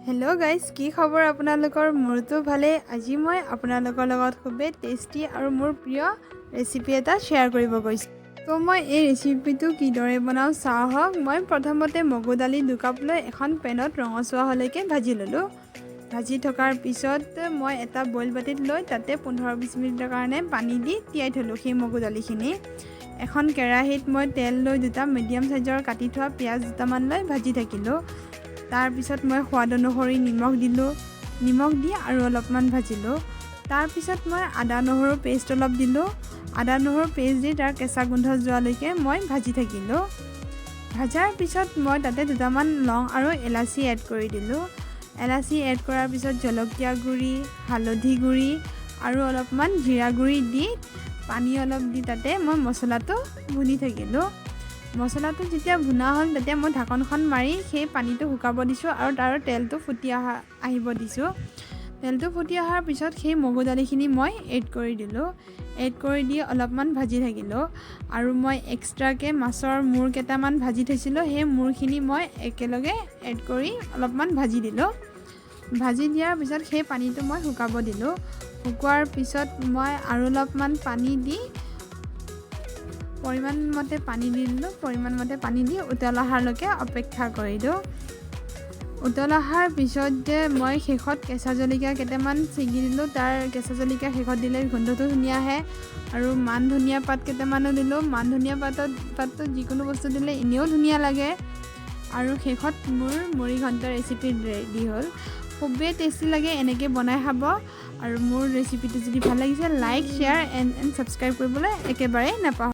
Hello' guys, কি খবৰ আপোনালোকৰ? মোৰতো ভালে। আজি মই আপোনালোকৰ লগত খুবেই টেষ্টি আৰু মোৰ প্ৰিয় ৰেচিপি এটা শ্বেয়াৰ কৰিব গৈছোঁ। তো মই এই ৰেচিপিটো কিদৰে বনাওঁ চাওঁ আহক। মই প্ৰথমতে মগু দালি 2 কাপ লৈ এখন পেনত ৰঙচুৱা হ'লৈকে ভাজি ল'লোঁ। ভাজি থকাৰ পিছত মই এটা বইল বাতিত লৈ তাতে 15-20 মিনিটৰ কাৰণে পানী দি তিয়াই থ'লোঁ সেই মগু দালিখিনি। এখন কেৰাহীত মই তেল লৈ 2টা মিডিয়াম চাইজৰ কাটি থোৱা পিঁয়াজ 2টামান লৈ ভাজি থাকিলোঁ। তাৰপিছত মই সোৱাদ অনুসৰি নিমখ দিলোঁ। নিমখ দি আৰু অলপমান ভাজিলোঁ। তাৰপিছত মই আদা নহৰু পেষ্ট অলপ দিলোঁ। আদা নহৰু পেষ্ট দি তাৰ কেঁচা গোন্ধ যোৱালৈকে মই ভাজি থাকিলোঁ। ভাজাৰ পিছত মই তাতে 2টামান লং আৰু এলাচি এড কৰি দিলোঁ। এলাচি এড কৰাৰ পিছত জলকীয়া গুড়ি, হালধি গুড়ি আৰু অলপমান জিৰা গুড়ি দি পানী অলপ দি তাতে মই মছলাটো ভুনি থাকিলোঁ। মছলাটো যেতিয়া ভুনা হ'ল তেতিয়া মই ঢাকনখন মাৰি সেই পানীটো শুকাব দিছোঁ আৰু তাৰ তেলটো ফুটি আহিব দিছোঁ। তেলটো ফুটি অহাৰ পিছত সেই মগু দালিখিনি মই এড কৰি দিলোঁ। এড কৰি দি অলপমান ভাজি থাকিলোঁ আৰু মই এক্সট্ৰাকৈ মাছৰ মূৰ কেইটামান ভাজি থৈছিলোঁ। সেই মূৰখিনি মই একেলগে এড কৰি অলপমান ভাজি দিলোঁ। ভাজি দিয়াৰ পিছত সেই পানীটো মই শুকাব দিলোঁ। শুকোৱাৰ পিছত মই আৰু অলপমান পানী দি পৰিমাণ মতে পানী দি দিলোঁ। পৰিমাণ মতে পানী দি উতল অহালৈকে অপেক্ষা কৰিলোঁ। উতল অহাৰ পিছত মই শেষত কেঁচা জলকীয়া কেইটামান ছিঙি দিলোঁ। তাৰ কেঁচা জলকীয়া শেষত দিলে গোন্ধটো ধুনীয়া আহে। আৰু মান ধনিয়া পাত কেইটামানো দিলোঁ। মান ধনিয়া পাতটো যিকোনো বস্তু দিলে এনেও ধুনীয়া লাগে। আৰু শেষত মোৰ মুৰি ঘণ্ট ৰেচিপি ৰেডি হ'ল। খুবেই টেষ্টি লাগে, এনেকৈ বনাই খাব। আৰু মোৰ ৰেচিপিটো যদি ভাল লাগিছে লাইক, শ্বেয়াৰ এণ্ড ছাবস্ক্ৰাইব কৰিবলৈ একেবাৰে নাপাহৰিব।